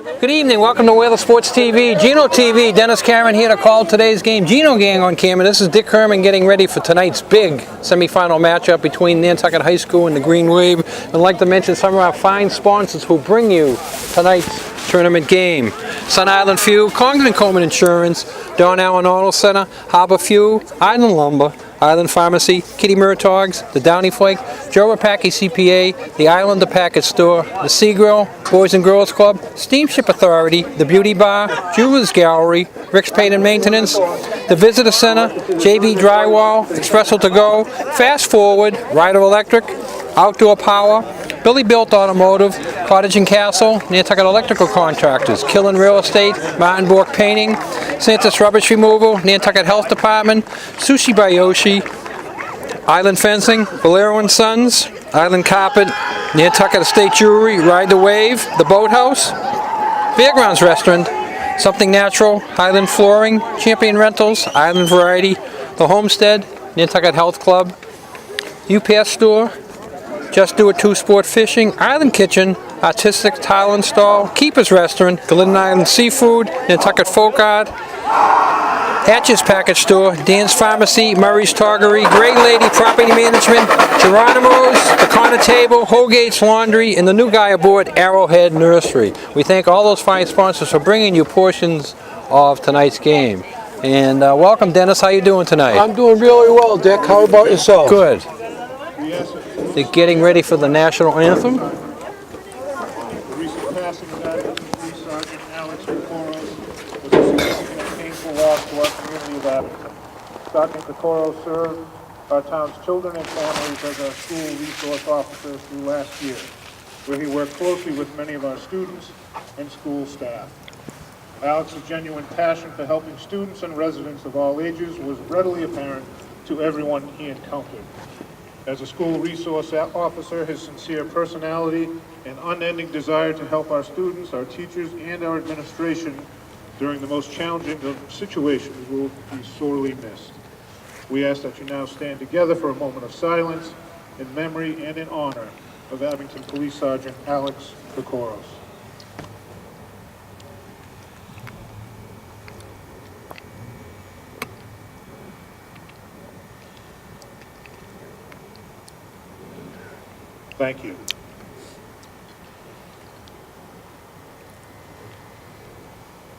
Good evening, welcome to Weather Sports TV, Geno TV, Dennis Karen here to call today's game. Geno Gang on camera. This is Dick Herman getting ready for tonight's big semifinal matchup between Nantucket High School and the Green Wave. I'd like to mention some of our fine sponsors who bring you tonight's tournament game. Sun Island Fuel, Congdon Coleman Insurance, Don Allen Auto Center, Harbor Fuel, Island Lumber, Island Pharmacy, Kitty Murtaugh's, the Downy Flake, Joe Rapaki CPA, the Islander Package Store, the Sea Grill, Boys and Girls Club, Steamship Authority, the Beauty Bar, Jewelers Gallery, Rick's Paint and Maintenance, the Visitor Center, JB Drywall, Espresso To Go, Fast Forward, Ryder Electric, Outdoor Power, Billy Built Automotive, Cottage and Castle, Nantucket Electrical Contractors, Killen Real Estate, Martin Bork Painting, Santa's Rubbish Removal, Nantucket Health Department, Sushi by Yoshi, Island Fencing, Valero and Sons, Island Carpet, Nantucket Estate Jewelry, Ride the Wave, The Boathouse, Fairgrounds Restaurant, Something Natural, Highland Flooring, Champion Rentals, Island Variety, The Homestead, Nantucket Health Club, UPS Store, Just Do It 2 Sport Fishing, Island Kitchen, Artistic Tile Install, Keeper's Restaurant, Glidden Island Seafood, Nantucket Folk Art, Hatch's Package Store, Dan's Pharmacy, Murray's Toggery, Gray Lady Property Management, Geronimo's, The Corner Table, Holgate's Laundry, and the new guy aboard, Arrowhead Nursery. We thank all those fine sponsors for bringing you portions of tonight's game. And welcome, Dennis. How you doing tonight? I'm doing really well, Dick. How about yourself? Good. They're getting ready for the national anthem. The recent passing of Abington Police Sergeant Alex Kokoro was a significant and painful loss to our community of Abington. Sergeant Kokoro served our town's children and families as our school resource officer through last year, where he worked closely with many of our students and school staff. Alex's genuine passion for helping students and residents of all ages was readily apparent to everyone he encountered. As a school resource officer, his sincere personality and unending desire to help our students, our teachers, and our administration during the most challenging of situations will be sorely missed. We ask that you now stand together for a moment of silence in memory and in honor of Abington Police Sergeant Alex Kokoro. Thank you.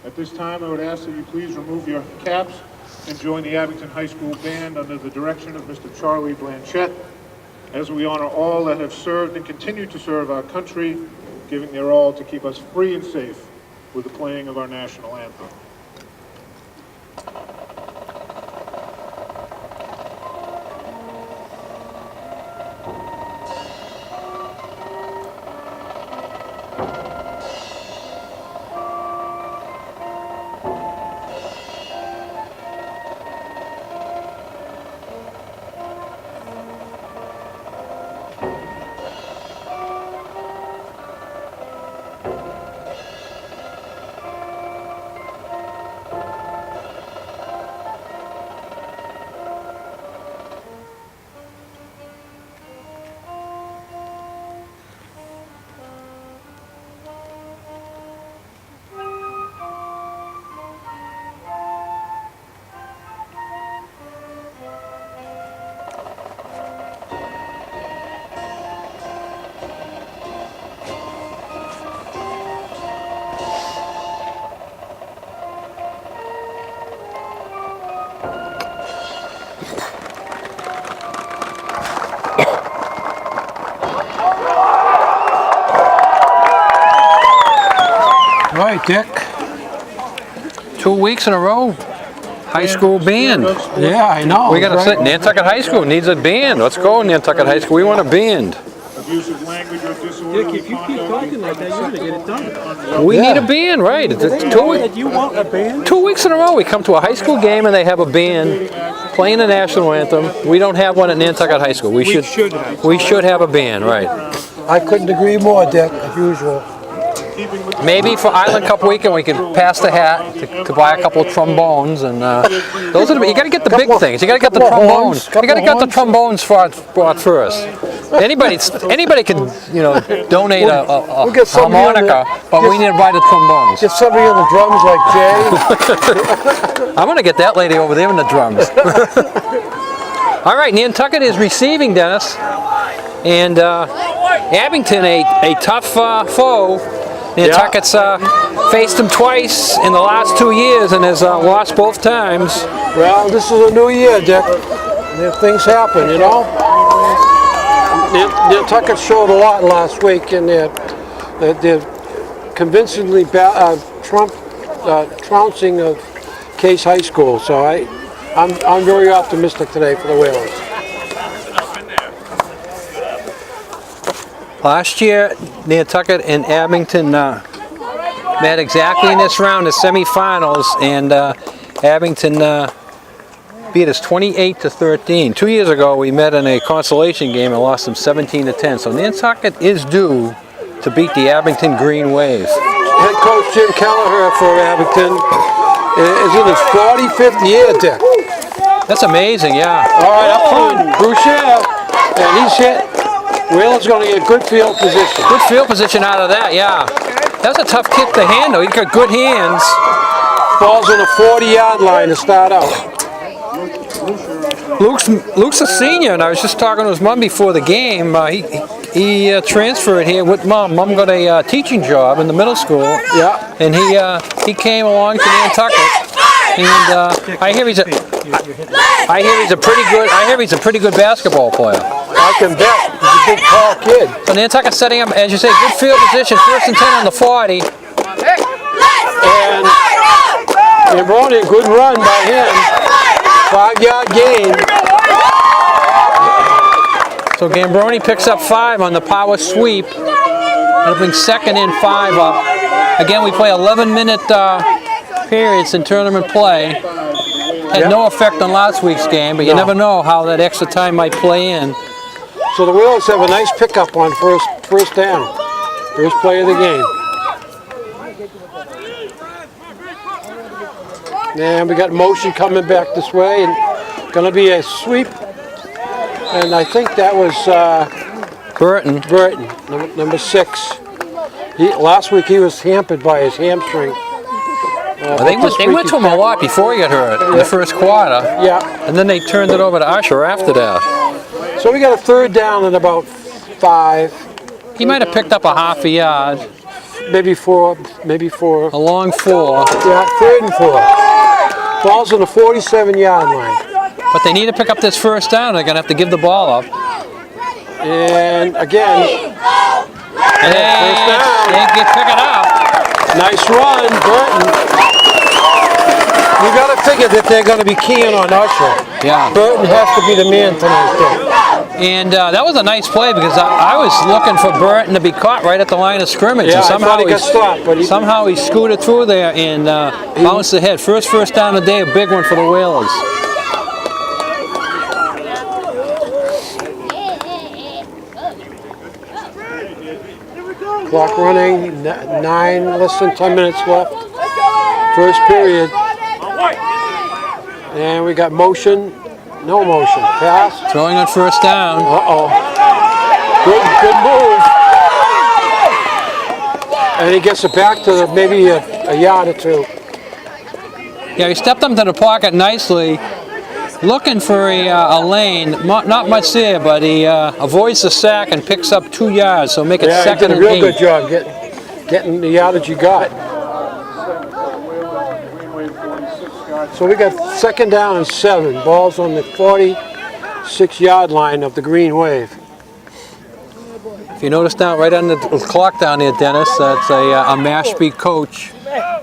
At this time, I would ask that you please remove your caps and join the Abington High School Band under the direction of Mr. Charlie Blanchette, as we honor all that have served and continue to serve our country, giving their all to keep us free and safe with the playing of our national anthem. Right, Dick. 2 weeks in a row. High school band. Yeah, I know. We got to sit. Nantucket High School needs a band. Let's go, Nantucket High School. We want a band. Abusive language or disorderly Dick, if you keep talking like that, you're going to get it done. We need a band, right? It's You want a band? 2 weeks in a row. We come to a high school game and they have a band playing the national anthem. We don't have one at Nantucket High School. We should have a band, right? I couldn't agree more, Dick, as usual. Maybe for Island Cup weekend we could pass the hat to buy a couple of trombones, and those are you got to get the big things. You got to get the trombones. You got to get the trombones brought first. Anybody can, donate a We'll get somebody on harmonica, but we need to buy the trombones. Get somebody on the drums like Jay. I'm going to get that lady over there in the drums. All right, Nantucket is receiving, Dennis. And Abington, a tough foe. Nantucket's faced them twice in the last 2 years and has lost both times. Well, this is a new year, Dick. Things happen, Nantucket showed a lot last week in their convincingly trouncing of Case High School. So I'm very optimistic today for the Whalers. Last year, Nantucket and Abington met exactly in this round, the semifinals, and Abington beat us 28-13. 2 years ago, we met in a consolation game and lost them 17-10. So Nantucket is due to beat the Abington Green Wave. Head coach Jim Kelleher for Abington is in his 45th year, Dick. That's amazing, yeah. All right, up front, Boucher, and he's hit. Whalers going to get good field position. Good field position out of that, yeah. That was a tough kick to handle. He's got good hands. Ball's on the 40-yard line to start out. Luke's a senior, and I was just talking to his mom before the game. He transferred here with Mom. Mom got a teaching job in the middle school. Yeah. And he came along to Nantucket. And I hear he's a pretty good basketball player. I can bet. He's a big, tall kid. So Nantucket's setting up, as you say, good field position, 1st and 10 on the 40. And Brony, good run by him. 5-yard gain. So Gambroni picks up 5 on the power sweep. It'll bring 2nd and 5 up. Again, we play 11-minute periods in tournament play. Had no effect on last week's game, but you never know how that extra time might play in. So the Whalers have a nice pickup on first down. First play of the game. And we got motion coming back this way, and going to be a sweep. And I think that was Burton, number 6. Last week he was hampered by his hamstring. They went to him a lot before he got hurt in the first quarter. Yeah. And then they turned it over to Usher after that. So we got a 3rd down and about 5. He might have picked up a half a yard. Maybe 4. A long 4. Yeah, 3rd and 4. Ball's on the 47-yard line. But they need to pick up this first down. They're going to have to give the ball up. And again, first down. They get pick it up. Nice run, Burton. You got to figure that they're going to be keying on Usher. Yeah. Burton has to be the man tonight, Dick. And that was a nice play because I was looking for Burton to be caught right at the line of scrimmage. Yeah, and somehow I thought he got stopped, but somehow he scooted through there and bounced ahead. First down of the day, a big one for the Whalers. Clock running, 9, less than 10 minutes left. First period. And we got motion, no motion. Pass. Throwing on first down. Uh-oh. Good move. And he gets it back to maybe a yard or 2. Yeah, he stepped up to the pocket nicely, looking for a lane. Not much there, but he avoids the sack and picks up 2 yards, so make it 2nd and 8. Yeah, he did a real good job getting the yardage you got. So we got 2nd down and 7. Ball's on the 46-yard line of the Green Wave. If you notice down right on the clock down there, Dennis, that's a Mashpee coach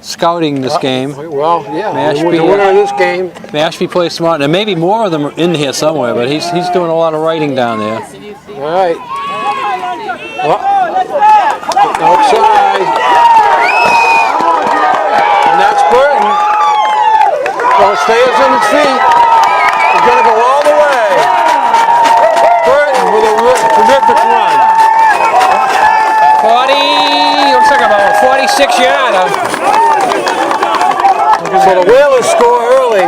scouting this game. Well, yeah, Mashpee, the winner of this game. Mashpee plays smart, and maybe more of them are in here somewhere, but he's doing a lot of writing down there. All right. Outside. And that's Burton. So stays on his feet. He's going to go all the way. Burton with a terrific run. 40, looks like about a 46-yarder. So the Whalers score early.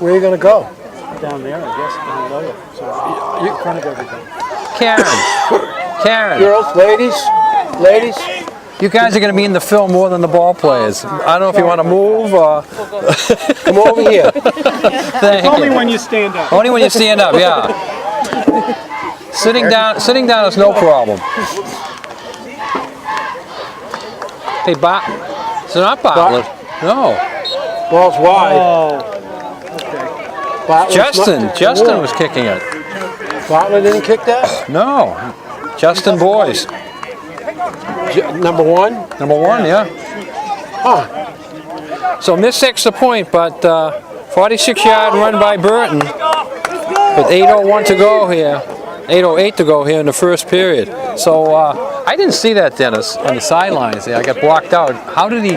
Where are you going to go? Down there, I guess, down lower. So in front of everything. Karen, Girls, ladies. you guys are going to be in the film more than the ball players. I don't know if you want to move or... Come over here. Thank Only you. when you stand up. Only when you stand up, yeah. Sitting down is no problem. Hey, it's not Bartlett. No. Ball's wide. Oh, okay. Bartlett's Justin was kicking it. Bartlett didn't kick that? No. Justin Boyes. Number one? Number 1, yeah. Huh. So missed extra point, but 46-yard run by Burton with 8:01 to go here. 8:08 to go here in the first period. So I didn't see that, Dennis, on the sidelines there. I got blocked out. How did he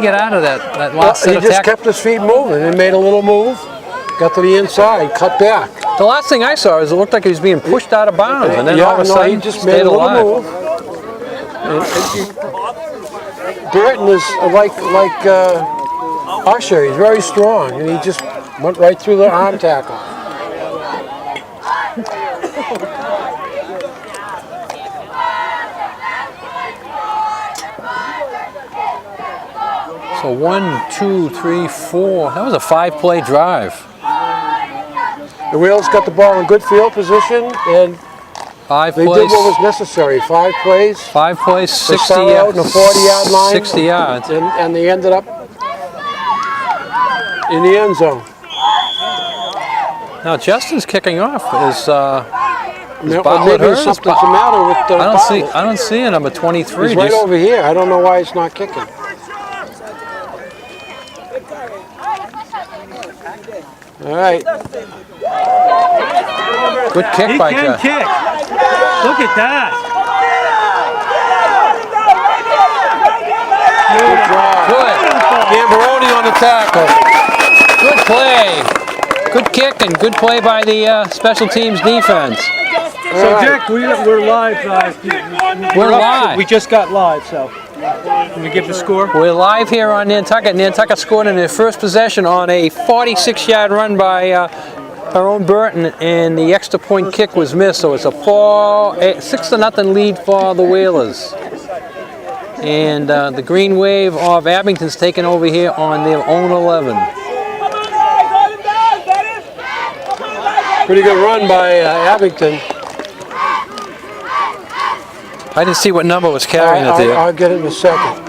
get out of that last set He of just tackles? kept his feet moving and made a little move. Got to the inside, cut back. The last thing I saw is it looked like he was being pushed out of bounds, and then all of a sudden he just stayed made a little alive. move. Burton is like Usher. He's very strong, and he just went right through the arm tackle. So 1, 2, 3, 4. That was a 5-play drive. The Wheels got the ball in good field position, and 5 they plays. did what was necessary. 5 plays. 5 plays, 60 started out in the 40-yard line. 60 yards. And they ended up in the end zone. Now Justin's kicking off. Is Maybe Bartlett hurt? something's the matter with Bartlett. I don't see a number 23. He's right over here. I don't know why he's not kicking. All right. Good kick He by can Justin. kick. Look at that. Gambaroni on the tackle. Good play. Good kick and good play by the special teams defense. So Jack, we're live. We're live. We just got live, so can we give the score? We're live here on Nantucket. Nantucket scored in their first possession on a 46-yard run by our own Burton, and the extra point kick was missed, so it's a 6-0 lead for the Whalers. And the Green Wave of Abington's taken over here on their own 11. Pretty good run by Abington. I didn't see what number was carrying it there. I'll get it in a second.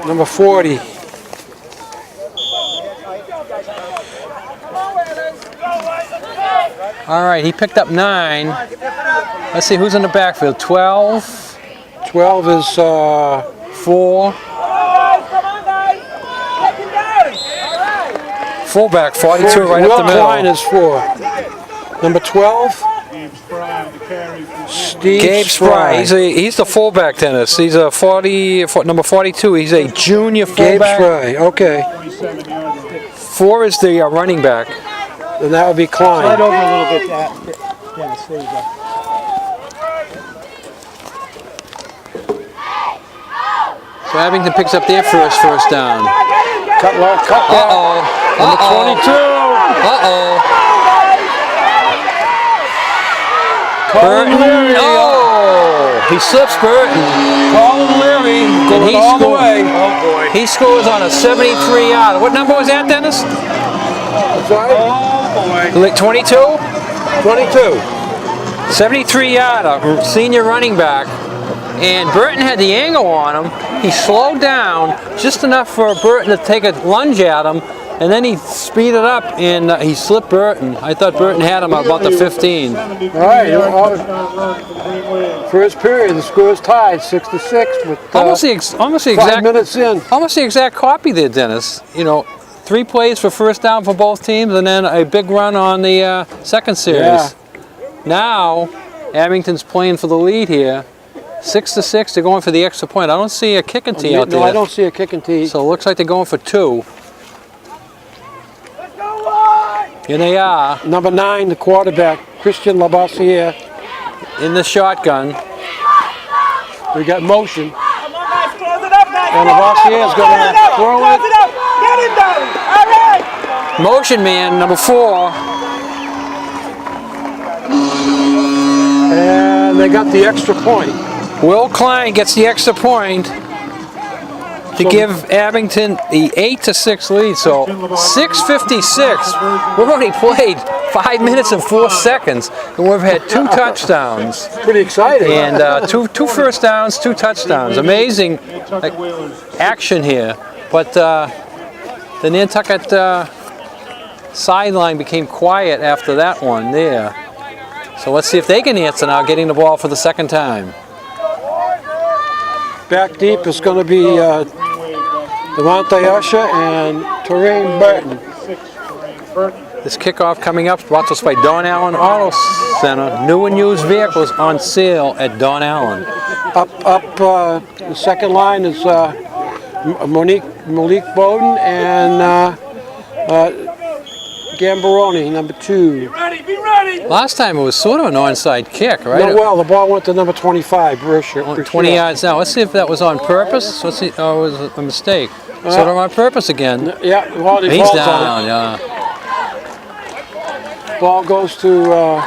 Number 40. All right, he picked up 9. Let's see who's in the backfield. 12, 12 is 4. Fullback, 42 right up the middle. Line is 4. Number 12. Steve Gabe Spry. He's the fullback, Dennis. He's a number 42. He's a junior Gabe fullback. Spry. Okay. 4 is the running back. Then that would be Klein. Slide over a little bit. Yes, there you go. So Abington picks up their first down. Cut back. Number 22. Burton. Oh, he slips Burton. Colin Leary going all the way. Oh boy. He scores on a 73-yard. What number was that, Dennis? Sorry? Oh boy. Like 22? 22. 73-yarder, senior running back. And Burton had the angle on him. He slowed down just enough for Burton to take a lunge at him, and then he speeded up and he slipped Burton. I thought Burton had him about the 15. All right. First period, the score is tied 6-6 with Almost the 5 exact minutes in. almost the exact copy there, Dennis. You know, 3 plays for first down for both teams, and then a big run on the second series. Yeah. Now, Abington's playing for the lead here. 6-6, they're going for the extra point. I don't see a kicking tee out there. No, I don't see a kicking tee. So it looks like they're going for 2. Here they are Number 9, the quarterback, Christian Labossiere. in the shotgun. We got motion. Come on, guys, close it up, guys. And Lavoisier's going to throw it. Get him down! All right! Motion man, number 4. And they got the extra point. Will Klein gets the extra point to give Abington the 8-6 lead. So 6:56. We've already played 5 minutes and 4 seconds, and we've had 2 touchdowns. Pretty exciting. And two first downs, 2 touchdowns. Amazing action here. But the Nantucket sideline became quiet after that one there. So let's see if they can answer now, getting the ball for the second time. Back deep is going to be Devontae Usher and Terrain Burton. This kickoff coming up, brought to us by Don Allen Auto Center. New and used vehicles on sale at Don Allen. Up the second line is Malik Bowden and Gambaroni, number 2. Be ready! Last time it was sort of an onside kick, right? No, well, the ball went to number 25, Brusher. 20 yards now. Let's see if that was on purpose. Let's see. Oh, it was a mistake. Sort of on purpose again. Yeah, well, he He's falls down, on it. yeah. Ball goes to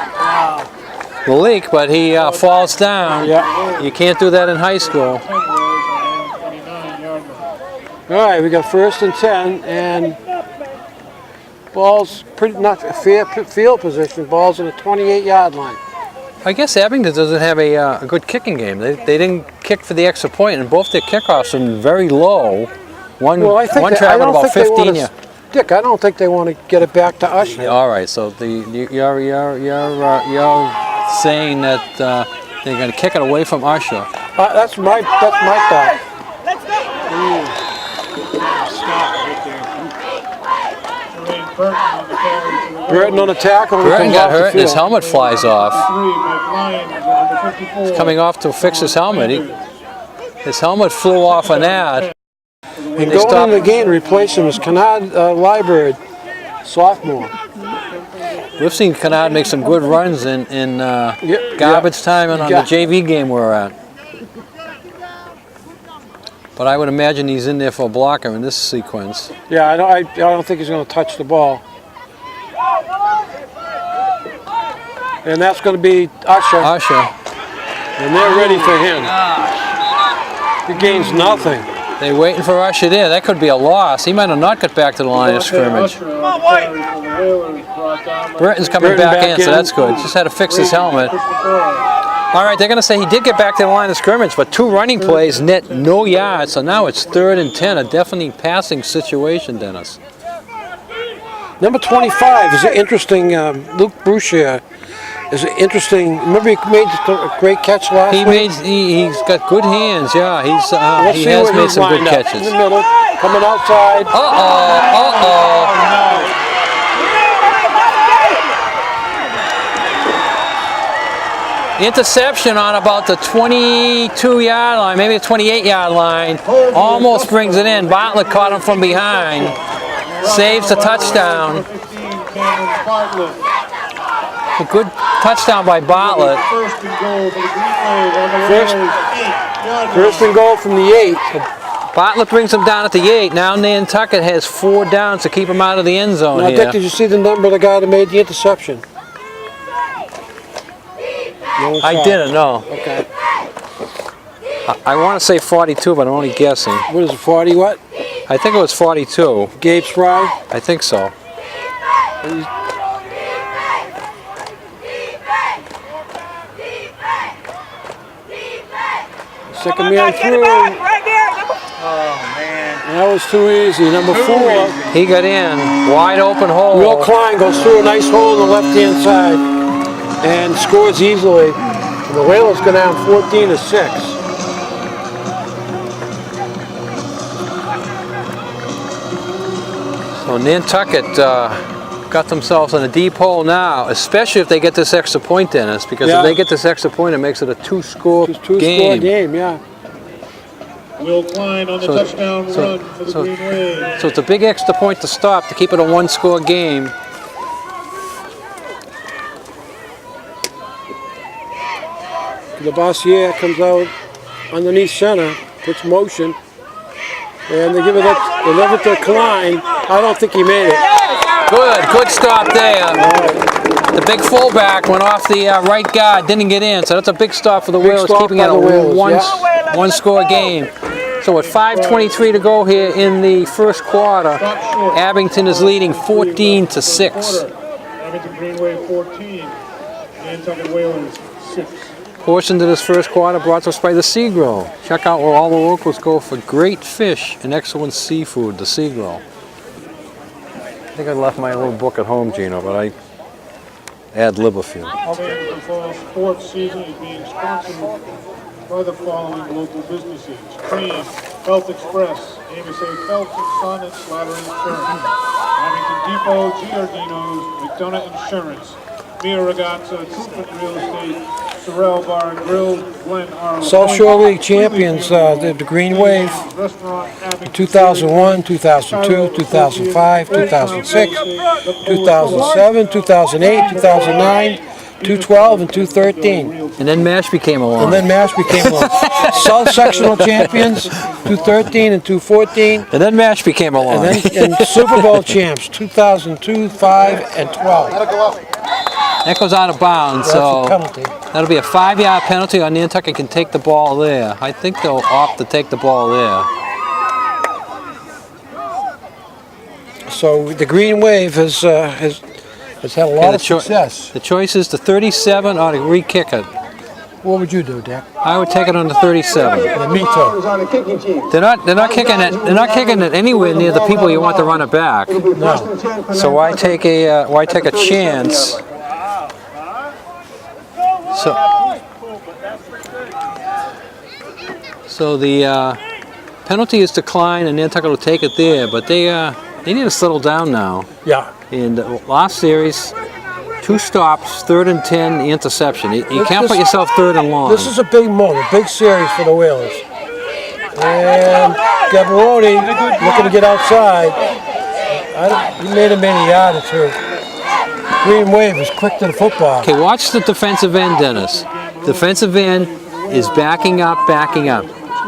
Malik, but he falls down. yeah. You can't do that in high school. All right, we got 1st and 10, and ball's pretty not fair field position. Ball's in the 28-yard line. I guess Abington doesn't have a good kicking game. They didn't kick for the extra point, and both their kickoffs are very low. One traveled about 15 yards. Dick, I don't think they want to get it back to us. All right, so you're saying that they're going to kick it away from Usher. That's my thought. Let's go! Burton on the tackle. Burton got hurt, and his helmet flies off. He's coming off to fix his helmet. His helmet flew off on that. And going in the game to replace him is Kennard Liebert, sophomore. We've seen Kennard make some good runs in garbage time and on the JV game we're at. But I would imagine he's in there for a blocker in this sequence. Yeah, I don't think he's going to touch the ball. And that's going to be Usher. And they're ready for him. He gains nothing. They're waiting for Usher there. That could be a loss. He might have not got back to the line of scrimmage. Burton's coming back in, so that's good. Just had to fix his helmet. All right, they're going to say he did get back to the line of scrimmage, but 2 running plays, net no yards. So now it's 3rd and 10, a definitely passing situation, Dennis. Number 25 is an interesting, Luke Bruschier is an interesting, remember he made a great catch last week? He's got good hands, yeah. He has made some good catches. In the middle, coming outside. Interception on about the 22-yard line, maybe the 28-yard line. Almost brings it in. Bartlett caught him from behind. Saves the touchdown. A good touchdown by Bartlett. First and goal from the 8. Bartlett brings him down at the 8. Now Nantucket has 4 downs to keep him out of the end zone Now, here. Dick, did you see the number of the guy that made the interception? I didn't know. Okay. I want to say 42, but I'm only guessing. What is it, 40 what? I think it was 42. Gabe Spry? I think so. Second man through. Right there! That was too easy. Number 4. He got in. Wide open hole. Will Klein goes through a nice hole on the left-hand side and scores easily. And the Whalers go down 14-6. So Nantucket got themselves in a deep hole now, especially if they get this extra point, Dennis, because if they get this extra point, it makes it a 2-score game. Two-score game, yeah. Will Klein on the touchdown run for the Green Wave. So it's a big extra point to stop to keep it a 1-score game. Lavoisier comes out underneath center, puts motion. And they give it up, they leave it to Klein. I don't think he made it. Good stop there. The big fullback went off the right guard, didn't get in, so that's a big stop for the Whalers, stop keeping by it a the Whalers, one-score game. So with 5:23 to go here in the first quarter, Abington is leading 14-6. Abington Green Wave 14, Nantucket Whalers 6. Portion to this first quarter brought to us by the Seagrow. Check out where all the locals go for great fish and excellent seafood, the Seagrow. I think I left my little book at home, Gino, but I ad-lib a few. Abington Fall sports season is being sponsored by the following local businesses: Cream, Health Express, Amos A. Phelps and Son and Slatter Insurance, Abington Depot, Giardino's, McDonough Insurance, Mia Ragazza, Troopman Real Estate, Sorrel Bar and Grill, Glen Arlen. South Shore League champions, the Green Wave, Restaurant, Abington, 2001, 2002, 2005, 2006, 2007, 2008, 2009, 2012, and 2013. And then MASH became along. And then MASH became along. South Sectional champions, 2013 and 2014. And then MASH became along. And Super Bowl champs, 2002, 5, and 12. That goes out of bounds, That's so a penalty. that'll be a 5-yard penalty, or Nantucket can take the ball there. I think they'll opt to take the ball there. So the Green Wave has had a lot of success. The choice is to 37 or to re-kick it. What would you do, Dick? I would take it on the 37. And me too. They're not kicking it. They're not kicking it anywhere near the people you want to run it back. No. So why take a chance? So the penalty is declined, and Nantucket will take it there. But they need to settle down now. Yeah. In the last series, 2 stops, 3rd and 10, the interception. You can't put yourself 3rd and long. This is a big moment, big series for the Whalers. And Gabaroni looking to get outside. He made him a yard or two. Green Wave is quick to the football. Okay, watch the defensive end, Dennis. Defensive end is backing up.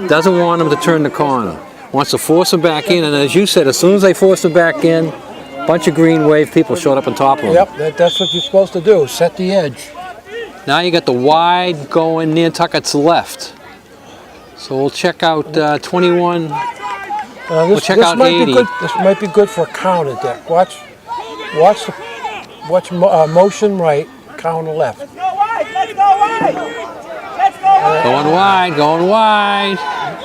Doesn't want him to turn the corner. Wants to force him back in, and as you said, as soon as they force him back in, a bunch of Green Wave people showed up on top of him. Yep, that's what you're supposed to do, set the edge. Now you got the wide going Nantucket's left. So we'll check out 21. We'll check out 80. This might be good for a counter, Dick. Watch motion right, counter left. Let's go wide. Let's go wide. Let's go wide. Going wide.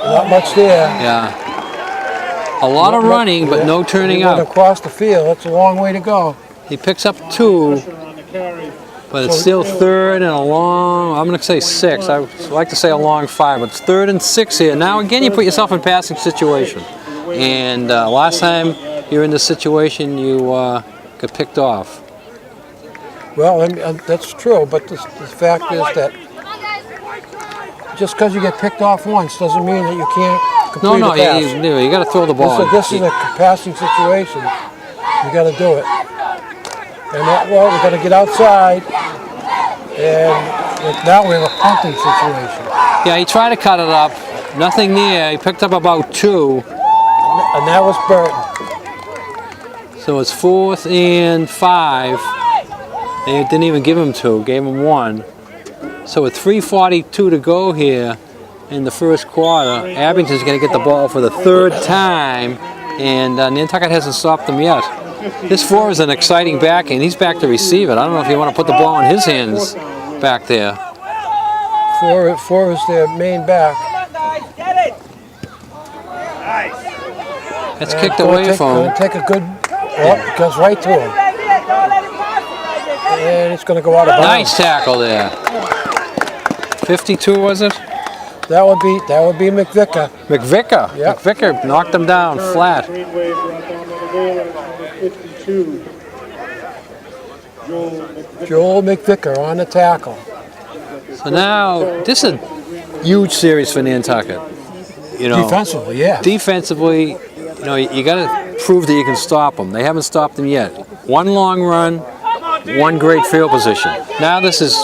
Not much there. Yeah. A lot of running, but no turning up. up. Across the field, that's a long way to go. He picks up 2, but it's still 3rd and a long, I'm going to say 6. I would like to say a long 5, but it's 3rd and 6 here. Now again, you put yourself in passing situation. And last time you're in this situation, you got picked off. Well, that's true, but the fact is that just because you get picked off once doesn't mean that you can't complete a pass. You got to throw the ball. This is a passing situation. You got to do it. And we got to get outside, and now we have a punting situation. Yeah, he tried to cut it up. Nothing there. He picked up about 2. And that was Burton. So it's 4th and 5. They didn't even give him 2, gave him 1. So with 3:42 to go here in the first quarter, Abington's going to get the ball for the 3rd time, and Nantucket hasn't stopped them yet. This 4 is an exciting back, and he's back to receive it. I don't know if you want to put the ball in his hands back there. 4 is their main back. Get it. It's kicked away from him. Take a good, it goes right to him. And it's going to go out of bounds. Nice tackle there. 52 was it? That would be McVicker. McVicker. Yep. McVicker knocked him down flat. Green Wave brought down by the Whalers, number 52. Joel McVicker on the tackle. So now this is a huge series for Nantucket. You know, Defensively, yeah. Defensively, you know, you got to prove that you can stop them. They haven't stopped them yet. 1 long run, 1 great field position. Now this is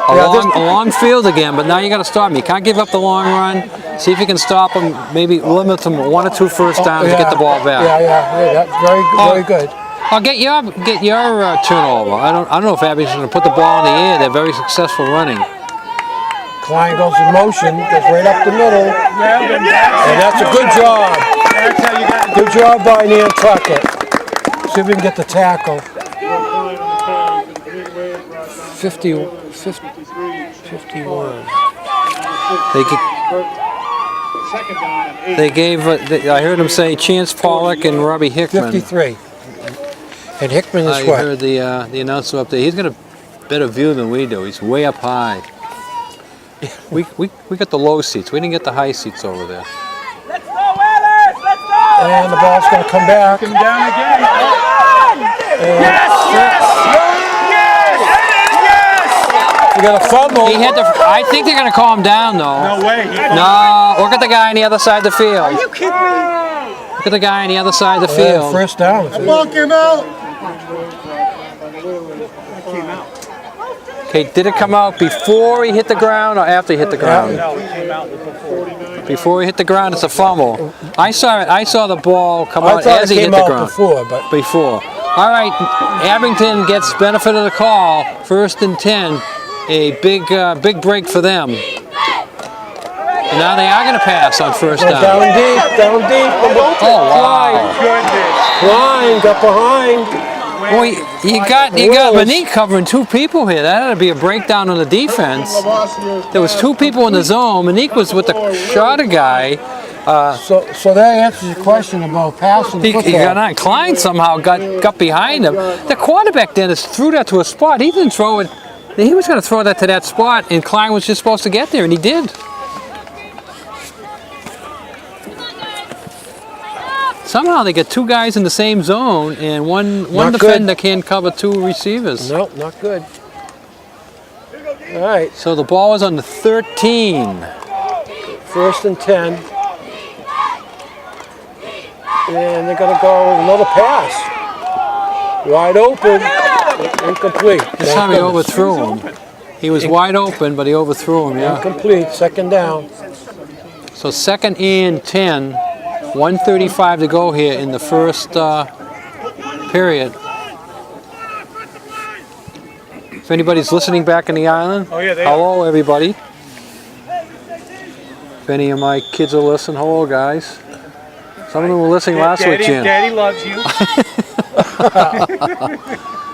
a long field again, but now you got to stop them. You can't give up the long run. See if you can stop them. Maybe limit them 1 or 2 first downs to get the ball back. Yeah, that's very good. I'll get your turnover. I don't know if Abington's going to put the ball in the air. They're very successful running. Klein goes in motion, goes right up the middle, and that's a good job. Good job by Nantucket. See if we can get the tackle. 51. They gave. I heard him say Chance Pollock and Robbie Hickman. 53. And Hickman is I what? heard the announcer up there. He's got a better view than we do. He's way up high. We got the low seats. We didn't get the high seats over there. Let's go, Whalers! Let's go! And the ball's going to come back. Down again. We got a fumble. He had to. I think they're going to calm down though. No way. No, look at the guy on the other side of the field. Are you kidding me? Look at the guy on the other side of the Yeah, field. first down. Ball came out. Okay, did it come out before he hit the ground or after he hit the ground? No, it came out before. Before he hit the ground, it's a fumble. I saw it. I saw the ball come I out thought as it he hit came the out ground. before, but Before. All right, Abington gets benefit of the call. 1st and 10. A big break for them. And now they are going to pass on first down. down deep. Oh, wow. Klein got behind. Boy, you got Monique covering 2 people here. That had to be a breakdown on the defense. There was 2 people in the zone. Monique was with the shorter guy. So that answers your question about passing the He got football. on. Klein somehow got behind him. The quarterback Dennis threw that to a spot. He didn't throw it. He was going to throw that to that spot, and Klein was just supposed to get there, and he did. Somehow they get 2 guys in the same zone, and one Not defender can't cover 2 receivers. Nope, not good. All right, So the ball was on the 13. 1st and 10. And they're going to go another pass. Wide open, incomplete. This time he overthrew him. He was wide open, but he overthrew him, yeah. Incomplete, 2nd down. So 2nd and 10, 1:35 to go here in the first period. If anybody's listening back in the island, hello everybody. If any of my kids are listening, hello guys. Some of them were listening last week, Jim. Daddy loves you.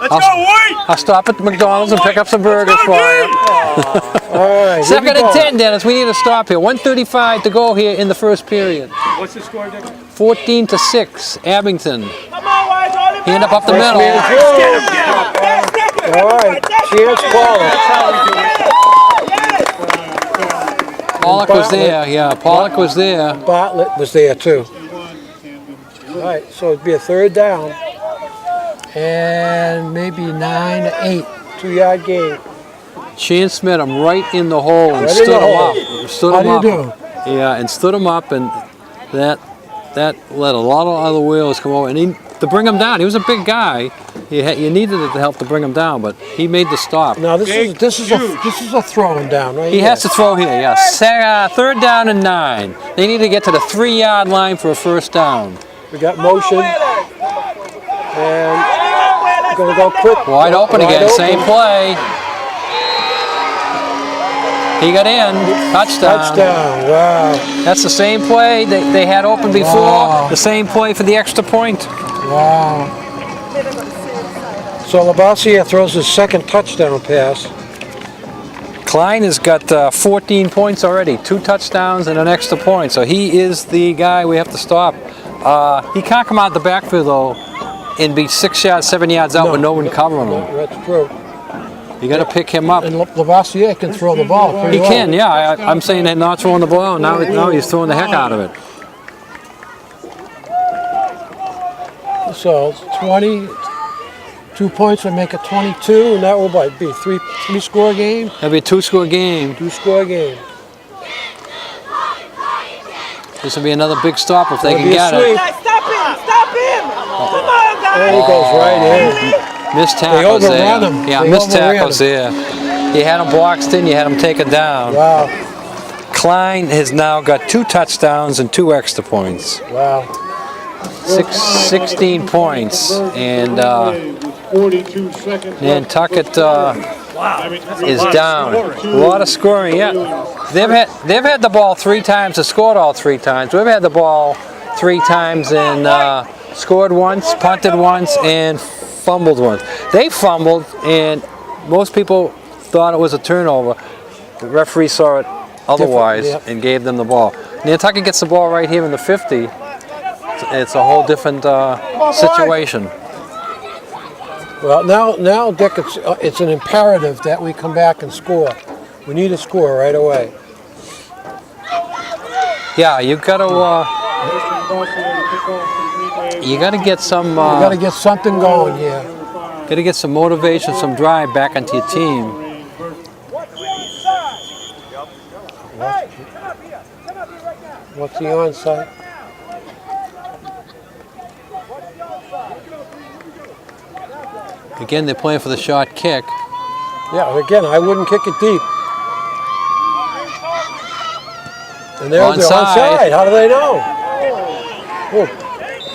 I'll stop at the McDonald's and pick up some burgers for you. All right, here we 2nd go. and 10, Dennis. We need to stop here. 1:35 to go here in the first period. What's the score, Dick? 14-6, Abington. Come on, Wise, all the Hand up the First middle. man through. All right, Chance Pollock. Pollock was there, yeah. Pollock was there. Bartlett was there too. All right, so it'd be a 3rd down. And maybe 9 to 8, 2-yard gain. Chance met him right in the hole and Right in stood the him hole. up. Stood How him do you up. do? Yeah, and stood him up, and that let a lot of other wheels come over, and to bring him down. He was a big guy. You needed it to help to bring him down, but he made the stop. Now this is a throwing down right He here. has to throw here, yeah. 3rd down and 9. They need to get to the 3-yard line for a first down. We got motion. And we're going to go quick. Wide open again, same play. He got in, touchdown. Touchdown, wow. That's the same play they had open before, Wow. the same play for the extra point. Wow. So Labassiere throws his 2nd touchdown pass. Klein has got 14 points already, 2 touchdowns and an extra point, so he is the guy we have to stop. He can't come out the backfield though and be 6 yards, 7 yards out with no one covering him. That's true. You got to pick him up. And Labassiere can throw the ball pretty He well. can, yeah. I'm saying that not throwing the ball. Now he's throwing the heck out of it. So 22 points would make it 22, and that will be three-score game. That'd be a 2-score game. 2-score game. This will be another big stop if they That'll can be a get sweep. it. Guys, stop him! Stop him! Come on, guys! There he goes right in. Missed tackles there. overran him. Yeah, They missed overran tackles there. You had him boxed in, you had him taken down. Wow. Klein has now got 2 touchdowns and 2 extra points. Wow. 16 points. And 42 seconds. Nantucket is down. A lot of scoring. Yeah, they've had the ball 3 times and scored all 3 times. We've had the ball 3 times and scored once, punted once, and fumbled once. They fumbled, and most people thought it was a turnover. The referee saw it otherwise and gave them the ball. Nantucket gets the ball right here in the 50. It's a whole different situation. Well, now, Dick, it's an imperative that we come back and score. We need to score right away. Yeah, you got to get some. We got to get something going here. Got to get some motivation, some drive back into your team. What's the onside? Again, they're playing for the short kick. Yeah, again, I wouldn't kick it deep. And there's the onside. How do they know? Oh,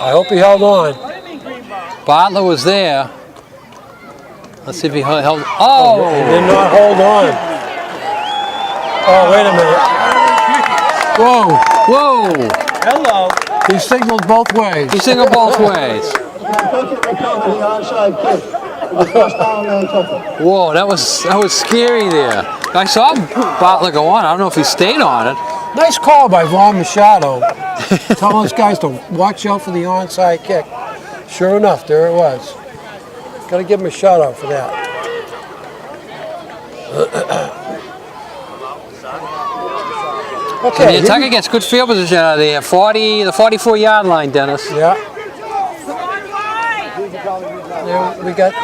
I hope he held on. Bartlett was there. Let's see if he held. Oh! He did not hold on. Oh, wait a minute. Whoa. Whoa! Hello. He signaled both ways. He signaled both ways. Whoa, that was scary there. I saw Bartlett go on. I don't know if he stayed on it. Nice call by Vaughn Machado. Telling those guys to watch out for the onside kick. Sure enough, there it was. Got to give him a shout out for that. Okay. Nantucket gets good field position out of there. The 44-yard line, Dennis. Yeah. There we got.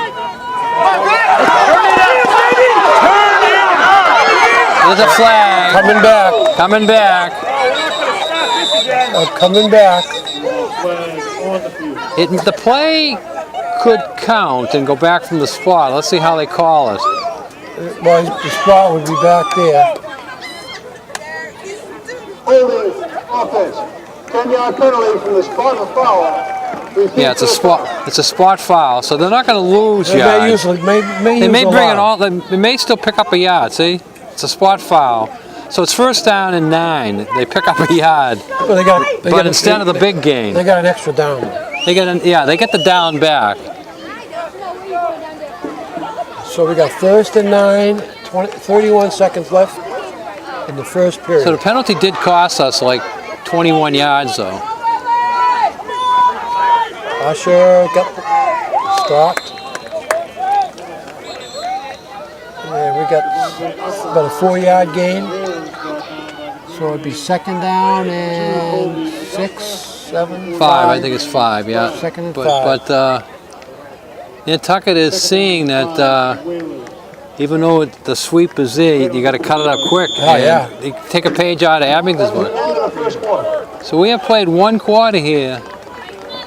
There's a flag. Coming back. Coming back. Coming back. The play could count and go back from the spot. Let's see how they call it. Well, the spot would be back there. Holding offense. 10-yard penalty from the spot of foul. Yeah, it's a spot foul, so they're not going to lose They yards. may They may use a bring it lot. all. They may still pick up a yard. See, it's a spot foul, so it's 1st down and 9. They pick up a yard, Well, they got instead of the big gain, they got an extra down. they get they get the down back. So we got 1st and 9, 31 seconds left in the first period. So the penalty did cost us like 21 yards, though. Usher got stopped. Yeah, we got about a 4-yard gain. So it'd be 2nd down and 6, 7, 5. I think it's 5. Yeah. 2nd and 5. But Nantucket is seeing that even though the sweep is there, you got to cut it up quick. Oh, yeah. You take a page out of Abington's book. So we have played 1 quarter here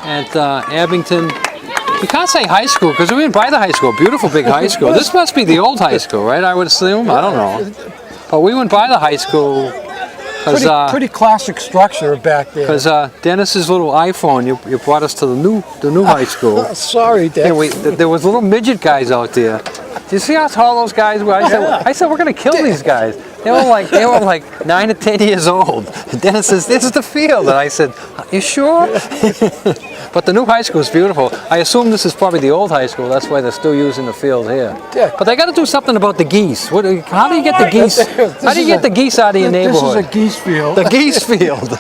at Abington. We can't say high school because we went by the high school. Beautiful big high school. This must be the old high school, right? I would assume. I don't know. But we went by the high school because pretty classic structure back there. because Dennis's little iPhone, you brought us to the new high school. Sorry, Dick. Yeah, there was little midget guys out there. Do you see how tall those guys were? I said we're gonna kill these guys. They were like 9 to 10 years old. And Dennis says, "This is the field," and I said, "You sure?" But the new high school is beautiful. I assume this is probably the old high school. That's why they're still using the field here. Yeah. But they got to do something about the geese. How do you get the geese? How do you get the geese out of your neighborhood? This is a geese field. The geese field.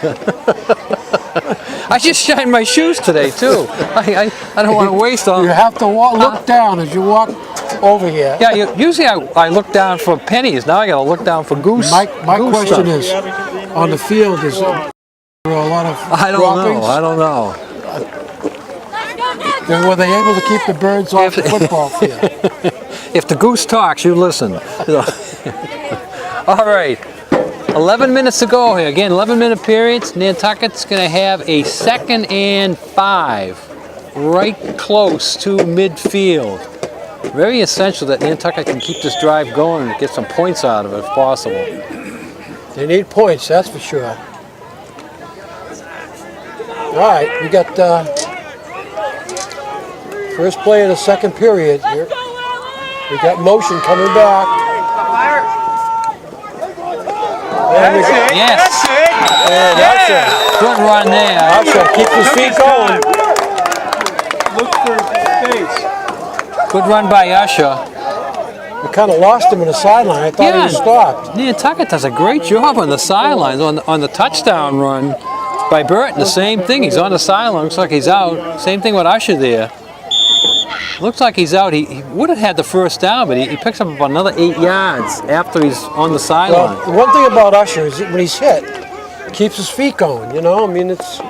I just shined my shoes today too. I don't want to waste all. You have to look down as you walk over here. Yeah, usually I look down for pennies. Now I got to look down for goose. My goose question stuff. is, on the field, is there a lot of I don't know. Were they able to keep the birds off the football field? If the goose talks, you listen. All right. 11 minutes to go here. Again, 11-minute periods. Nantucket's going to have a 2nd and 5 right close to midfield. Very essential that Nantucket can keep this drive going and get some points out of it if possible. They need points, that's for sure. All right, we got first play of the second period here. We got motion coming back. And we got, Yes. and Usher. Good run there. Usher, keep his feet going. Look for space. Good run by Usher. We kind of lost him in the sideline. I thought he was stopped. Nantucket does a great job on the sidelines. On the touchdown run by Burton, the same thing. He's on the sideline. Looks like he's out. Same thing with Usher there. Looks like he's out. He would have had the first down, but he picks up about another 8 yards after he's on the sideline. Well, the one thing about Usher is that when he's hit, he keeps his feet going, you know? I mean, it's... All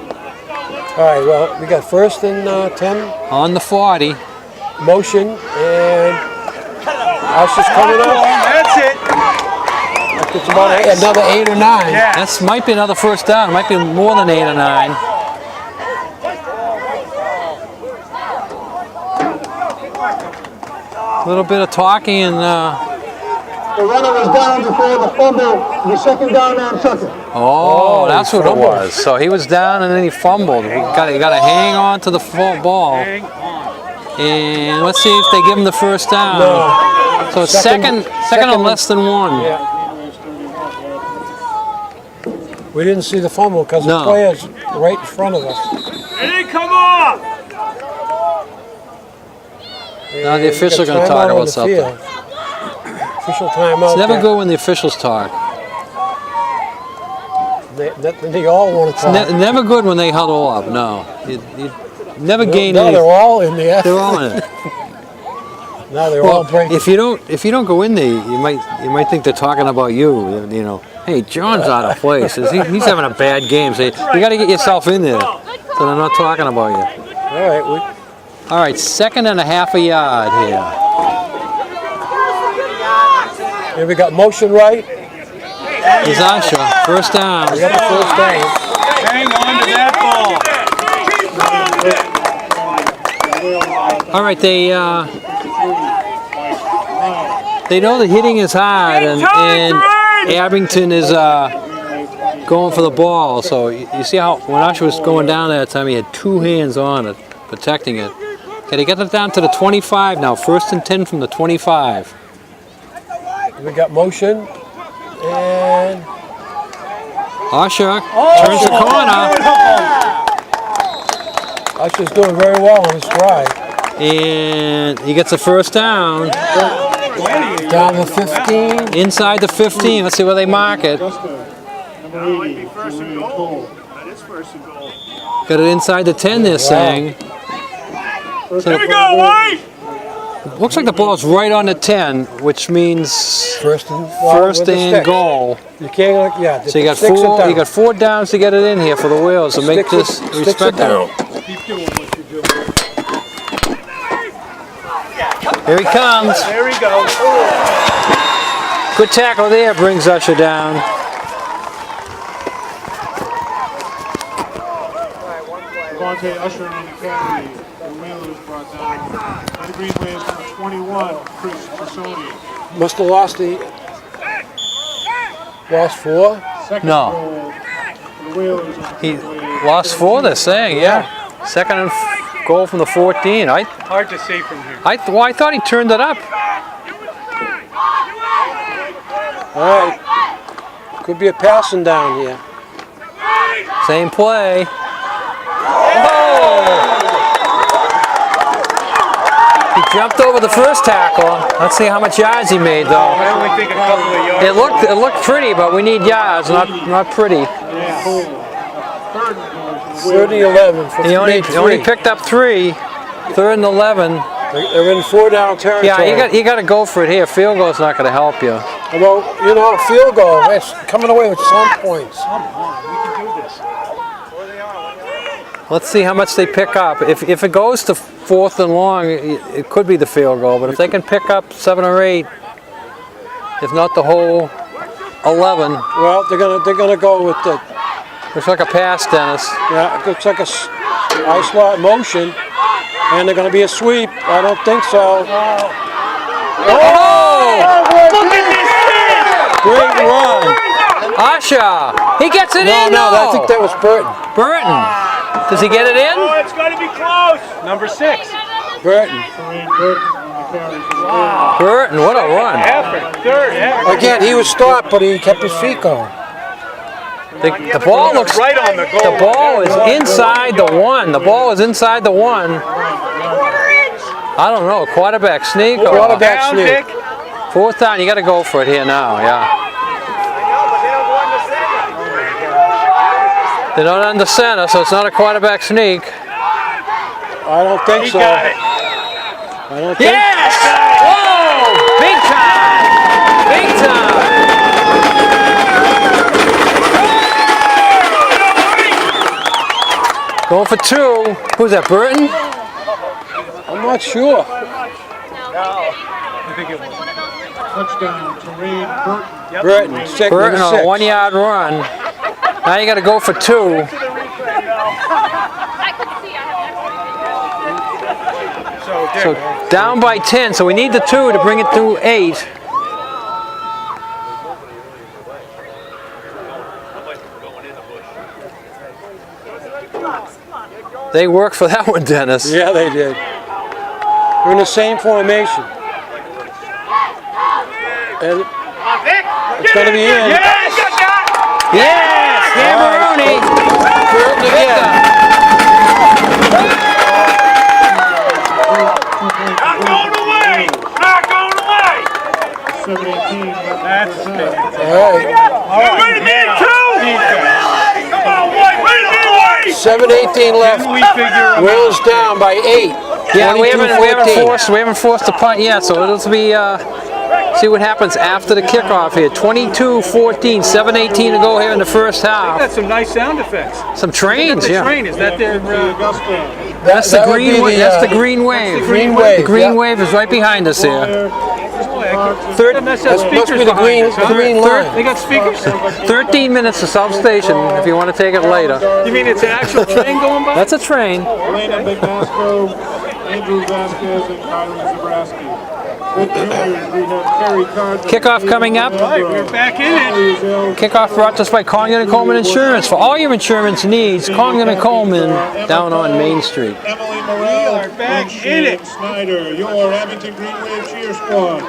right, well, we got first and 10. On the 40. Motion, and Usher's coming up. That's it. It's about another 8 or 9. That might be another first down. It might be more than 8 or 9. A little bit of talking and The runner was down before the fumble, the second down Nantucket. oh, that's what it was. So he was down and then he fumbled. He got to hang on to the full ball. And let's see if they give him the first down. No. So it's second and less than 1. Yeah. We didn't see the fumble because No. the player's right in front of us. Hey, come on! Now the official's going to talk about something. Official timeout. It's never good when the officials talk. They all want to talk. Never good when they huddle up. No, you never gain No, any. they're all in there. They're all in it. Now they're all breaking. If you don't go in there, you might think they're talking about you. You know, hey, John's out of place. He's having a bad game. So you got to get yourself in there, so they're not talking about you. All right, All right, 2nd and a half a yard here. here we got motion right. Here's Usher, first down. We got the first down. Hang on to that ball. All right, they know the hitting is hard, and Abington is going for the ball. So you see how when Usher was going down that time, he had 2 hands on it, protecting it. Okay, they got it down to the 25 now. 1st and 10 from the 25. We got motion and Usher turns the corner, Usher's doing very well on his stride. and he gets a first down. Down to 15. Inside the 15. Let's see where they mark it. That might be first and goal. That is first and goal. Got it inside the 10, they're saying. So Here we go, White! looks like the ball's right on the 10, which means First and, first and goal. You can't, So you got sticks 4 downs to get it in here for the Whales to make this Sticks it respectable. Keep doing what you're doing. Here he comes. There we go. Good tackle there, brings Usher down. Devontae Usher on the carry. The Whalers brought down. And the Green Waves from the 21, Chris Tassoni. Must have lost 4. Second No. goal for the Whalers. He lost 4, they're saying, yeah. 2nd and goal from the 14. Hard to see from here. I thought he turned it up. All right. Could be a passing down here. Same play. He jumped over the first tackle. Let's see how much yards he made, though. I only think a couple of yards. It looked pretty, but we need yards, not pretty. Third and 11 for He only picked up 3. 3rd and 11. They're in 4 down territory. Yeah, you got to go for it here. Field goal's not going to help you. Well, you know, field goal, it's coming away with some points. We can do this. Let's see how much they pick up. If it goes to 4th and long, it could be the field goal. But if they can pick up 7 or 8, if not the whole 11, Well, they're gonna go with the looks like a pass, Dennis. yeah, it looks like a I slot motion, and they're gonna be a sweep. I don't think so. Oh! Look at this kid! Great run. Usher. He gets it No, in. no, I think that was Burton. Burton. Does he get it in? Oh, it's going to be close. Number 6. Burton. Kareem Burton on the carry for the Whalers. Burton, what a run. Effort. Third effort. Again, he was stopped, but he kept his feet going. The ball looks right on the goal. The ball is inside the one. The ball is inside the one. I don't know, quarterback sneak or Quarterback Down, sneak. Dick. 4th down. You got to go for it here now. Yeah. They're not under center, so it's not a quarterback sneak. I don't think He so. got it. I don't think Yes! Whoa! Big time! Big time! Going for 2. Who's that, Burton? I'm not sure. Touchdown, Kareem Burton. Burton, second Burton and on a 6. 1-yard run. Now you got to go for 2. So down by 10, so we need the 2 to bring it to 8. They worked for that one, Dennis. Yeah, they did. We're in the same formation. And it's going to be in. Yes, got that. Yes, Hammeroni. Burton again. Not going away. Not going away. 7-18. That's All right. Hey, wait a minute, too. Come on, White. Wait a minute, White. 7:18 left. we figure Wales down by 8. Yeah, we haven't 22-14. forced the punt yet, so it'll be see what happens after the kickoff here. 22-14, 7:18 to go here in the first half. That's some nice sound effects. Some trains, The yeah. train, is that their... Augusta. That's the That would green be wave. the, That's the green wave. Green wave. The green yeah. wave is right behind us here. Third, that That must be the green line. They got speakers? 13 minutes to South Station if you want to take it later. You mean it's an actual train going by? That's a train. Elena McMasco, Andrew Vasquez, and Kylie Zabrowski. Good juniors, we have Kerry Cardinal. Kickoff coming up. Right, we're back in it. Kickoff brought to us by Congdon & Coleman Insurance. For all your insurance needs, Congdon & Coleman down on Main Street. Emily Morrell, We are back and in it. Shane Snyder, your Abington Green Wave cheer squad.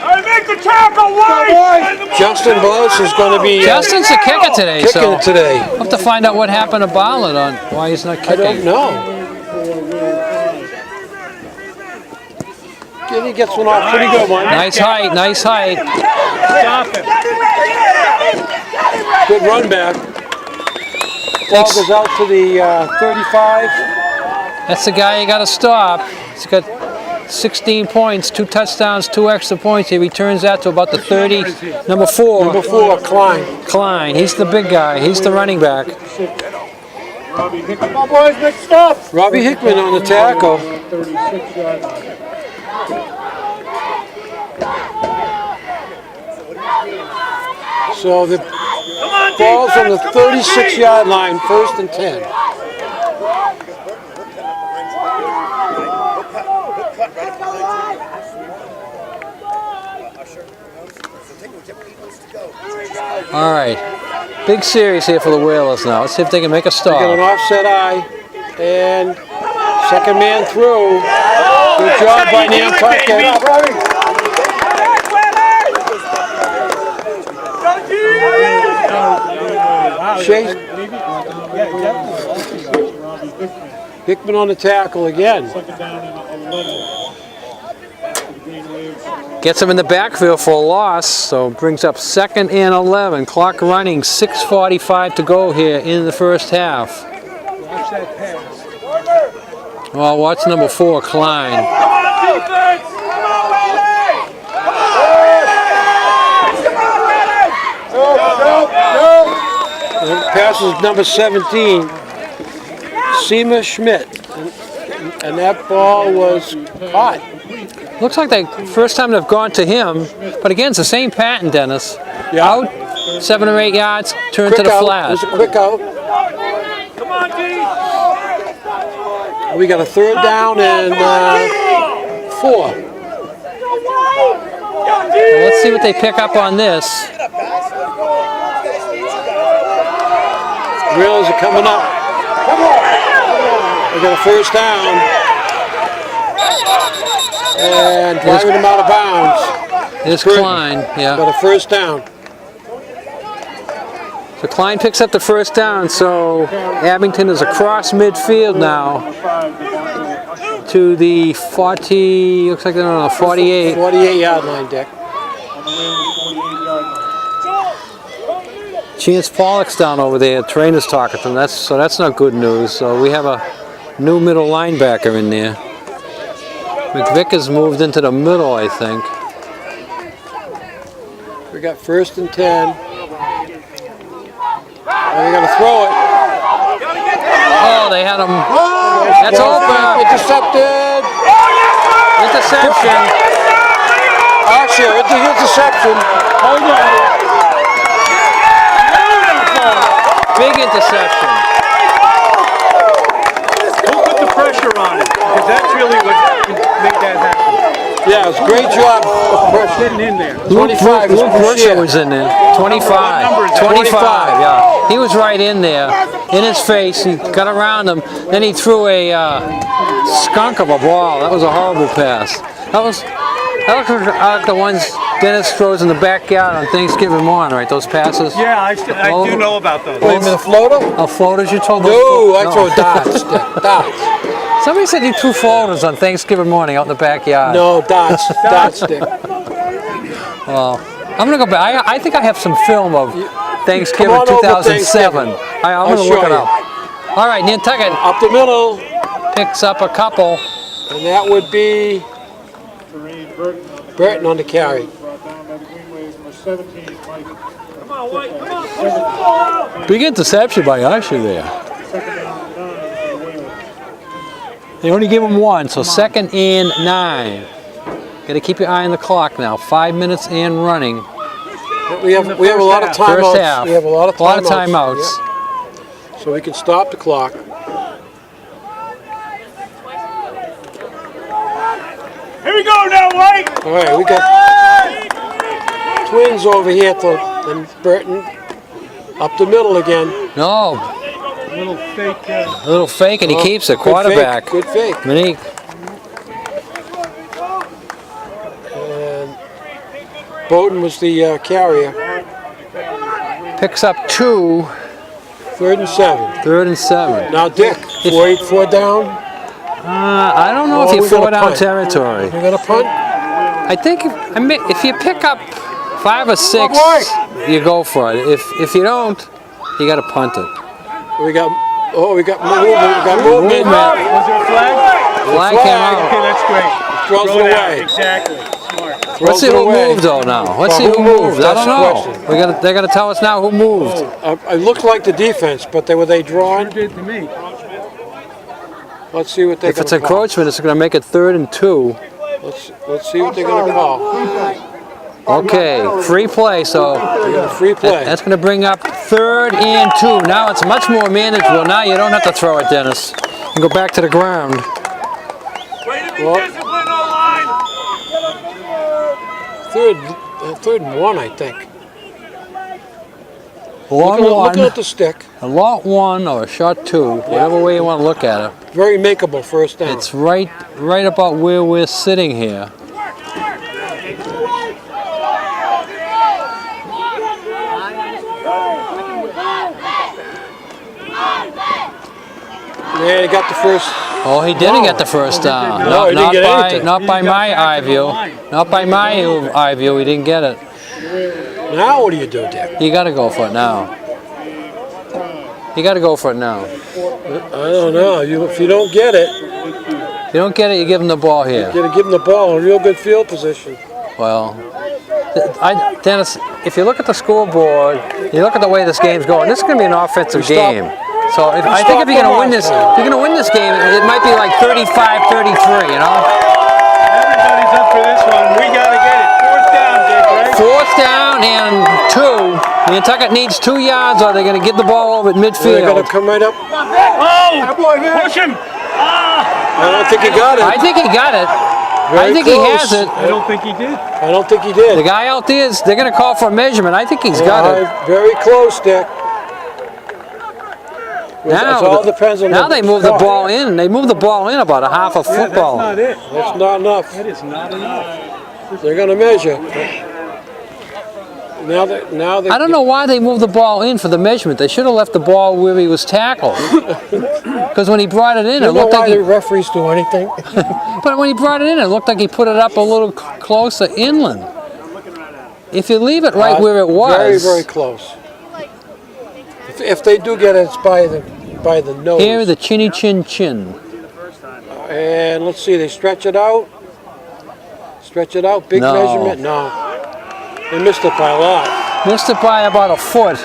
Hey, make the tackle, White. Justin Blouse is going to be Justin's the kicker today, kicking so it today. we'll have to find out what happened to Bartlett on why he's not I don't kicking. know. And he gets one off, pretty good one. Nice height, nice height. Stop it. Good run back. Ball goes out to the 35. That's the guy you got to stop. He's got 16 points, 2 touchdowns, 2 extra points. He returns that to about the 30. Number 4, Number 4, Klein. Klein. He's the big guy. He's the running back. Robbie Hickman, Come on, boys, make stuff. Robbie Hickman on the tackle. 36-yard line. So the ball's on the 36-yard line, 1st and 10. All right. Big series here for the Whalers now. Let's see if they can make a Got an stop. offset eye, and second man through. Good job by Nantucket. Chase Hickman on the tackle again. Second down and 11. The Green Waves. Gets him in the backfield for a loss, so brings up 2nd and 11. Clock running, 6:45 to go here in the first half. Watch that pass. Well, watch number 4, Klein. Come on, defense. Come on, Willie. And passes number 17, Seema Schmidt. And that ball was caught. Looks like the first time they've gone to him, but again, it's the same pattern, Dennis. Yeah. Out, 7 or 8 yards, turn Quick to the out. flat. There's a quick out. Come on, D. We got a 3rd down and 4. Well, let's see what they pick up on this. Whalers are coming up. They got a first down. And driving them out of bounds. Here's Klein, yeah. Got a first down. So Klein picks up the first down, so Abington is across midfield now to the 40, looks like they're on the 48. 48-yard line, Dick. Chance Pollock's down over there, trainer's talking to them, so that's not good news. So we have a new middle linebacker in there. McVick has moved into the middle, I think. We got 1st and 10. They got to throw it. Oh, they had him. That's open. Intercepted. Interception. Usher, it's an interception. Hold on. Big interception. Who put the pressure on it? Because that's really what made that happen. Yeah, it was a great job. Getting in there. 25 is Luke Berkshire was in there. 25. 25, yeah. He was right in there. In his face, he got around him. Then he threw a skunk of a ball. That was a horrible pass. That looked like the ones Dennis throws in the backyard on Thanksgiving morning, right? Those passes? Yeah, I do know about those. Wait a minute, floater? Oh, floaters, you told those? No, I throw dots. Dots. Somebody said he threw floaters on Thanksgiving morning out in the backyard. No, dots. Dots, Dick. Well, I'm going to go back. I think I have some film of Thanksgiving Come on over 2007. Thanksgiving. I'm going to look show it you. up. All right, Nantucket Up the middle. picks up a couple. And that would be Burton on the carry. Brought down by the Green Wave, number 17, Mike. Come on, White, come on, push the ball out. Big interception by Usher there. Second down and 9 for the Whalers. They only give him one, so 2nd and 9. Got to keep your eye on the clock now. 5 minutes and running. We have a lot of timeouts. First half. We have a lot of timeouts. Yeah. So we can stop the clock. Here we go now, White. All right, we got Twins over here and Burton up the middle again. No, Little fake. a little fake, and he keeps it. Good Quarterback. fake, good fake. Monique. And Bowden was the carrier. Picks up 2. 3rd and 7. 3rd and 7. Now Dick, 4 down. I don't know Oh, if you we're throw gonna it down punt. territory. We're gonna punt. I think if you pick up 5 or 6, you go for it. If you don't, you got to punt it. We got movement. We got movement. Was there a flag? Flag came out. Okay, that's great. Throws Throw it it out. away. Exactly. Smart. Let's see who moved though now. Let's see who moved. I That's don't the know. question. They're gonna tell us now who moved. It looked like the defense, but were they drawn? Sure did to me. Let's see what they're If going it's to call. encroachment, it's gonna make it 3rd and 2. Let's see what they're going to call. Okay, free play. So They got a free play. that's gonna bring up 3rd and 2. Now it's much more manageable. Now you don't have to throw it, Dennis. You can go back to the ground. Way to be Well- disciplined online. Third and 1, I think. Long Looking one, at the stick. a long 1, or a short 2, whatever way you want to look at it. Very makeable first down. It's right about where we're sitting here. Yeah, he got the first. Oh, he didn't get the first down. No, he didn't get anything. Not by my eye view. Not by my eye view. He didn't get it. Now what do you do, Dick? You got to go for it now. You got to go for it now. I don't know. If you don't get it, If you don't get it, you give him the ball here. you got to give him the ball in real good field position. Well, Dennis, if you look at the scoreboard, you look at the way this game's going. This is going to be an offensive game. So I think if you're going to win this, game, it might be like 35-33. You know. Everybody's up for this one. We got to get it. 4th down, Dick, right? 4th down and 2. Nantucket needs 2 yards, or they're going to get the ball over at They're going midfield. to come right up. Oh! Push him! I don't think he got it. I think he got it. I Very think close. he has it. I don't think he did. I don't think he The did. guy out there, they're going to call for a measurement. I think he's got it. Very close, Dick. It all depends on now the they move the clock. ball in. They move the ball in about a half a football. That's not it. That's not enough. That is not enough. They're going to measure. Now they. I don't know why they moved the ball in for the measurement. They should have left the ball where he was tackled. Because when he brought it in, You it know looked why like the referees do anything? But when he brought it in, it looked like he put it up a little closer inland. If you leave it right where it was, Very, very close. If they do get it, it's by the nose. here the chinny chin chin. And let's see, they stretch it out. Stretch it out. Big No. measurement. No. They missed it by a lot. Missed it by about a foot.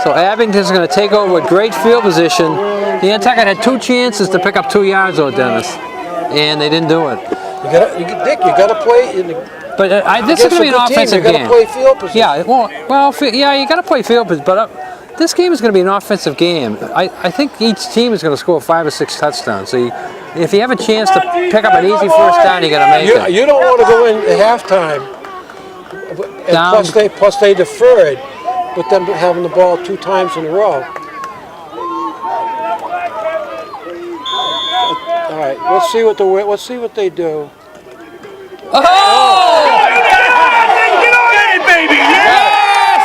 So Abington's going to take over with great field position. The Nantucket had 2 chances to pick up 2 yards, though, Dennis, and they didn't do it. Dick, you got to play. But this is going to be an offensive You got game. to play field position. Yeah, yeah, you got to play field position, but this game is going to be an offensive game. I think each team is going to score 5 or 6 touchdowns. So if you have a chance to pick up an easy first down, you got to make it. You don't want to go in at halftime. And plus they deferred, with them having the ball 2 times in a row. All right, let's see what they do. Oh! Get on it, baby! Yes!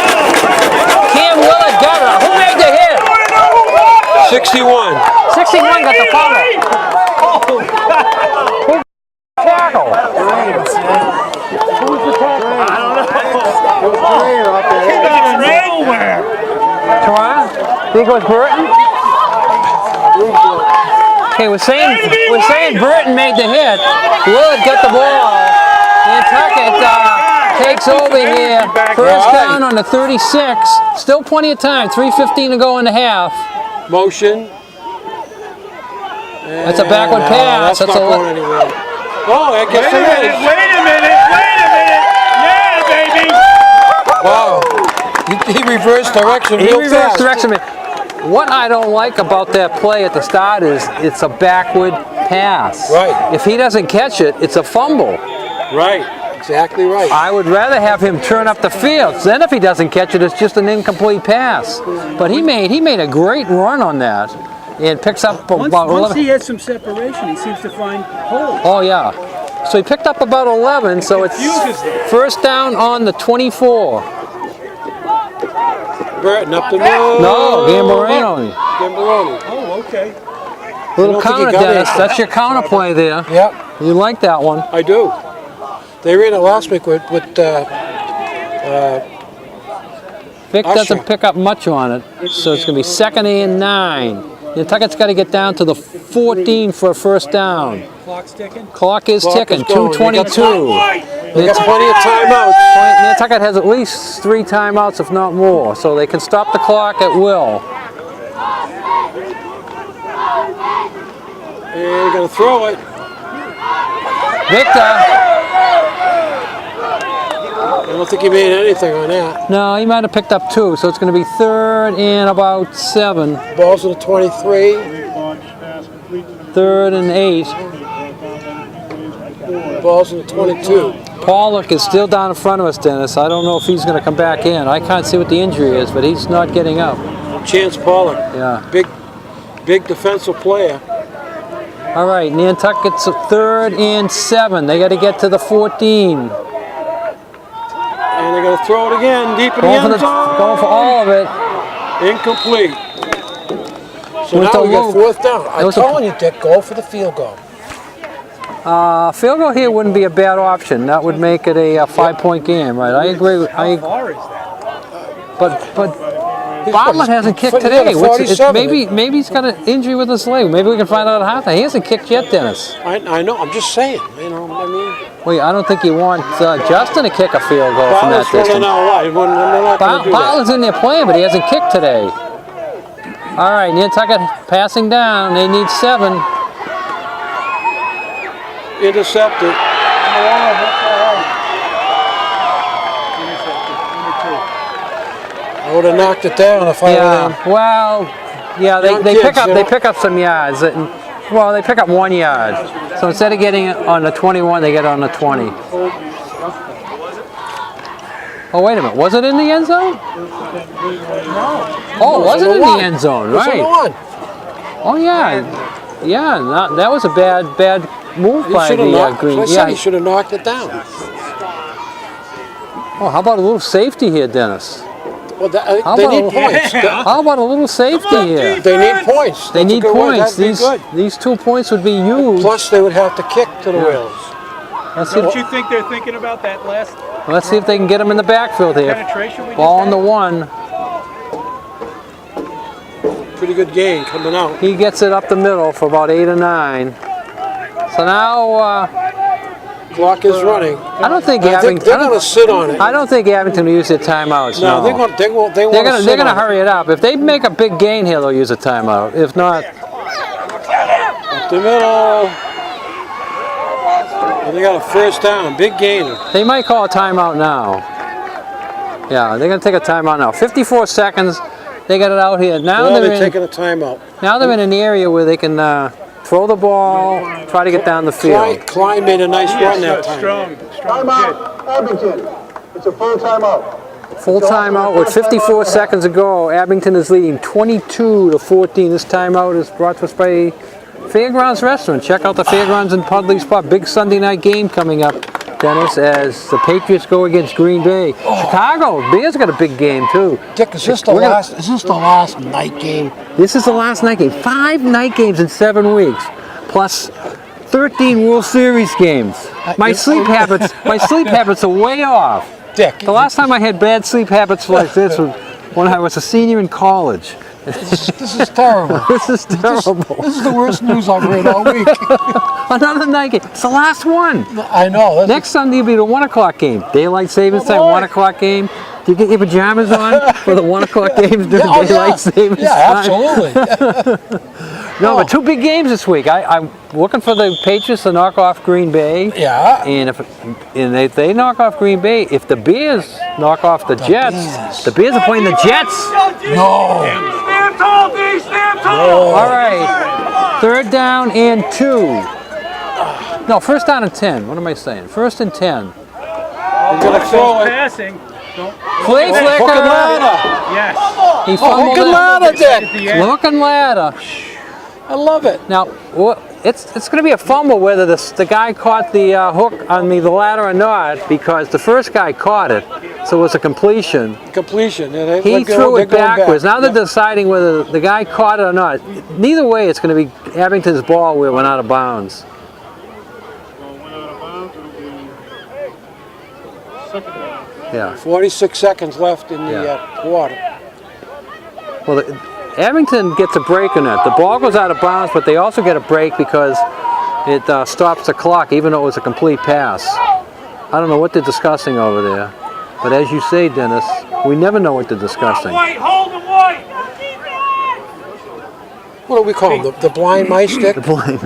Cam Willett got it. Who made the hit? 61. 61 got the fumble. Who tackle? Who's the tackle? I don't know. Nowhere. Try? Think it was Burton? Okay, we're saying Burton made the hit. Willett got the ball. Nantucket takes over here. First down on the 36. Still plenty of time. 3:15 to go in the half. Motion. That's a backward pass. That's not going anywhere. Oh, I guess it is. Wait a minute. Yeah, baby. Wow. He reversed direction He real reversed fast. direction. What I don't like about that play at the start is it's a backward pass. Right. If he doesn't catch it, it's a fumble. Right. Exactly right. I would rather have him turn up the field. Then if he doesn't catch it, it's just an incomplete pass. But he made a great run on that and picks up about 11. Once he has some separation, he seems to find holes. Oh, yeah. So he picked up about 11, so it's first down on the 24. Burton up the middle. No, Gambaroni. Gambaroni. Oh, okay. Little I don't think he counter, got Dennis. it. That's your counter play there. Yep, You like that one. I do. They ran it last week with Vic Usher. doesn't pick up much on it, so it's going to be 2nd and 9. Nantucket's got to get down to the 14 for a first down. Clock's ticking. Clock is Clock ticking, is going. 2:22. They got plenty of timeouts. Nantucket has at least 3 timeouts, if not more, so they can stop the clock at will. And they're going to throw it. Victor, I don't think he made anything on that. no, he might have picked up 2, so it's going to be 3rd and about 7, Ball's in the 23. 3rd and 8. Ball's in the 22. Pollock is still down in front of us, Dennis. I don't know if he's going to come back in. I can't see what the injury is, but he's not getting up. Chance Pollock. Yeah. Big defensive player. All right, Nantucket's 3rd and 7. They got to get to the 14. And they're going to throw it again deep in the end zone. Going for all of it. Incomplete. So With now the we got loop. 4th down. I'm was a- telling you, Dick, go for the field goal. Field goal here wouldn't be a bad option. That would make it a 5-point game, right? I agree. How far is that? But He's Bartlett got- hasn't kicked he's got today. a What's 47. maybe he's got an injury with his leg. Maybe we can find out at halftime. He hasn't kicked yet, Dennis. I know. I'm just saying. You know. I mean, Wait, I don't think you want Justin to kick a field goal from that Bartlett's running distance. out wide. They're not going to do that. Bartlett's in there playing, but he hasn't kicked today. All right, Nantucket passing down. They need 7. Intercepted. I would have knocked it down if I were them. Yeah. Well, yeah. Young They kids, pick up. you They know. pick up some yards. Well, they pick up 1 yard. So instead of getting it on the 21, they get it on the 20. Oh, wait a minute. Was it in the end zone? Oh, it wasn't in the end zone, right? Oh, yeah. Yeah, that was a bad move by the Green. Yeah, he should have knocked it down. Oh, how about a little safety here, Dennis? Well, they need points. How about a little safety here? They need points. They need points. These 2 points would be used. Plus, they would have to kick to the Whalers. Don't you think they're thinking about that last Let's see if they can get him in the backfield here. penetration we Ball just on the one. Pretty good gain coming out. He gets it up the middle for about 8 or 9. So now, Clock is running. I don't think They're Abington. going to sit on it. I don't think Abington will use their timeouts. No, No, they want to sit they're gonna on hurry it up. If they make a big gain here, they'll use a timeout. If not, Up the middle. And they got a first down. Big gainer. they might call a timeout now. Yeah, they're gonna take a timeout now. 54 seconds. They got it out here. Now Well, they're they're in. taking a timeout. Now they're in an area where they can throw the ball, try to get down the field. Klein made a nice run that time. strong kid. Timeout, Abington. It's a full timeout. Full timeout with 54 seconds to go. Abington is leading 22-14. This timeout is brought to us by Fairgrounds Restaurant. Check out the Fairgrounds in Pudley Spot. Big Sunday night game coming up, Dennis, as the Patriots go against Green Bay. Chicago Bears got a big game too. Dick, is this the last night game? This is the last night game. 5 night games in 7 weeks, plus 13 World Series games. My sleep habits are way off. Dick. The last time I had bad sleep habits like this was when I was a senior in college. This is terrible. This is terrible. This is the worst news I've heard all week. Another night game. It's the last one. I know. Next Sunday will be the 1 o'clock game. Daylight savings time, 1 o'clock game. Do you get your pajamas on for the 1 o'clock games during daylight savings time? Absolutely. No, but 2 big games this week. I'm looking for the Patriots to knock off Green Bay. Yeah. And if they knock off Green Bay, if the Bears knock off the Jets, the Bears are playing the Jets. No. Stand tall, D, stand tall! All right, 3rd down and 2. No, 1st down and 10. What am I saying? 1st and 10. He's going to throw it. Passing. Flea flicker. Hook and ladder. Yes. He Oh, fumbled hook and it. ladder, Dick. At the end. Hook and ladder. I love it. Now, it's going to be a fumble whether the guy caught the hook on the ladder or not, because the first guy caught it, so it was a completion. Completion. Yeah, He threw it backwards. Now they're Yep. deciding whether the guy caught it or not. Neither way, it's going to be Abington's ball where it went out of bounds. Went out of bounds, it'll be second down. Yeah. 46 seconds left in the quarter. Well, Abington gets a break in that. The ball goes out of bounds, but they also get a break because it stops the clock, even though it was a complete pass. I don't know what they're discussing over there. But as you say, Dennis, we never know what they're discussing. White, hold the white! What do we call them? The blind mice, Dick? The blind.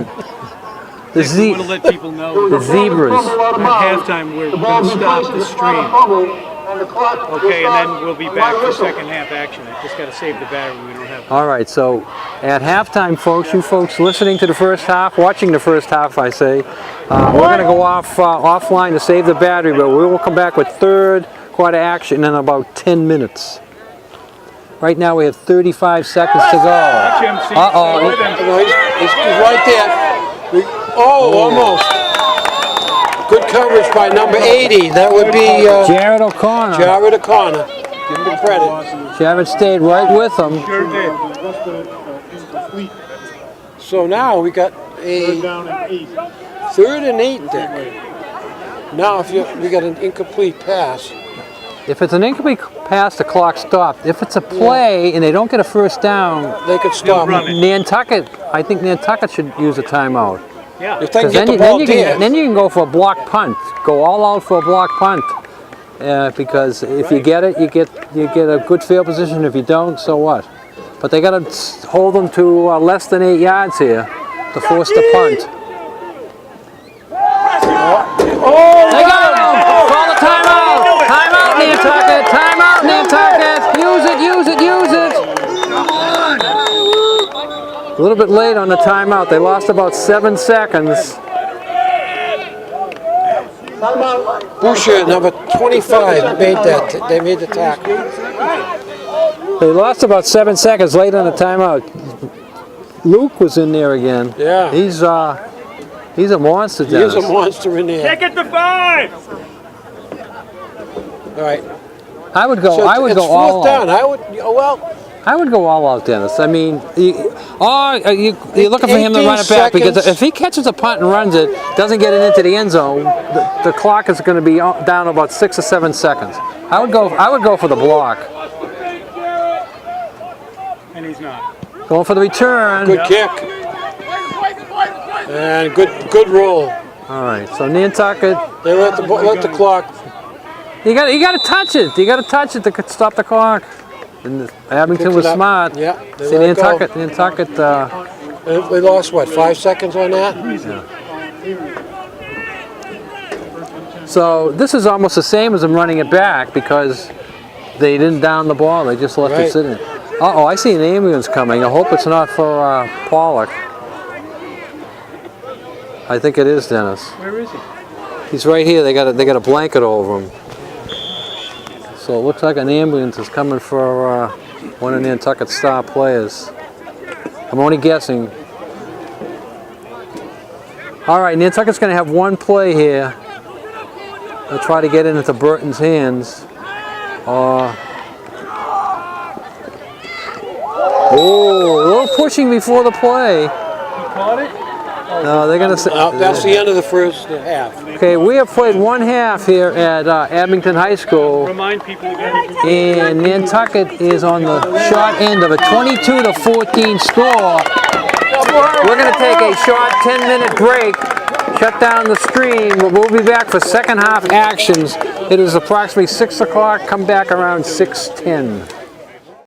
We want to let people know The zebras. at halftime we're going to stop the stream. Okay, and then we'll be back for second half action. I just got to save the battery. We don't have. All right, so at halftime, folks, you folks listening to the first half, watching the first half, I say, we're going to go offline to save the battery, but we will come back with 3rd quarter action in about 10 minutes. Right now we have 35 seconds to go. Jim, see, Uh-oh. with him. No, he's right there. Almost. Good coverage by number 80. That would be Jared O'Connor. Jared O'Connor. Give him the credit. Jared stayed right with him. Sure did. Incomplete. So now we got Third a down and 8. 3rd and 8, Dick. Now we got an incomplete pass. If it's an incomplete pass, the clock stopped. If it's a play and they don't get a first down, They could stop run it. it. Nantucket, I think Nantucket should use a timeout. Yeah. If they can 'Cause get the ball dead. then you can go for a block punt. Go all out for a block punt. Because if you get it, you get a good field position. If you don't, so what? But they got to hold them to less than 8 yards here to force the punt. They got him! Call the timeout! Timeout, Nantucket! Timeout, Nantucket! Use it, use it, use it! A little bit late on the timeout. They lost about 7 seconds. Timeout. Boucher, number 25, made that. They made the tackle. They lost about 7 seconds late on the timeout. Luke was in there again. Yeah. He's a monster, He is Dennis. a monster in there. Take it to 5. All right. I would go. So I would it's go all fourth down. out. I would. Oh, well. I would go all out, Dennis. I mean, you're looking for him to 18 run it back because seconds. if he catches a punt and runs it, doesn't get it into the end zone, the clock is going to be down about 6 or 7 seconds. I would go for the block. And he's not. Going for the return. Good kick. And good roll. All right. So Nantucket, They let the clock. you got to touch it. You got to touch it to stop the clock. And Abington Picks was it up. smart. Yeah, they See, let it go. Nantucket. They lost what? 5 seconds on that. So this is almost the same as them running it back because they didn't down the ball. They just left it Right. sitting. Uh-oh, I see an ambulance coming. I hope it's not for Pollock. I think it is, Dennis. Where is he? He's right here. They got a blanket over him. So it looks like an ambulance is coming for one of Nantucket's star players. I'm only guessing. All right, Nantucket's going to have one play here. They'll try to get it into Burton's hands. Oh, a little pushing before the play. He caught it? No, they're going to say. That's the end of the first half. Okay, we have played one half here at Abington High School, Remind people again. and Nantucket is on the short end of a 22-14 score. We're going to take a short 10-minute break, shut down the stream. We'll be back for second half actions. It is approximately 6 o'clock. Come back around 6:10.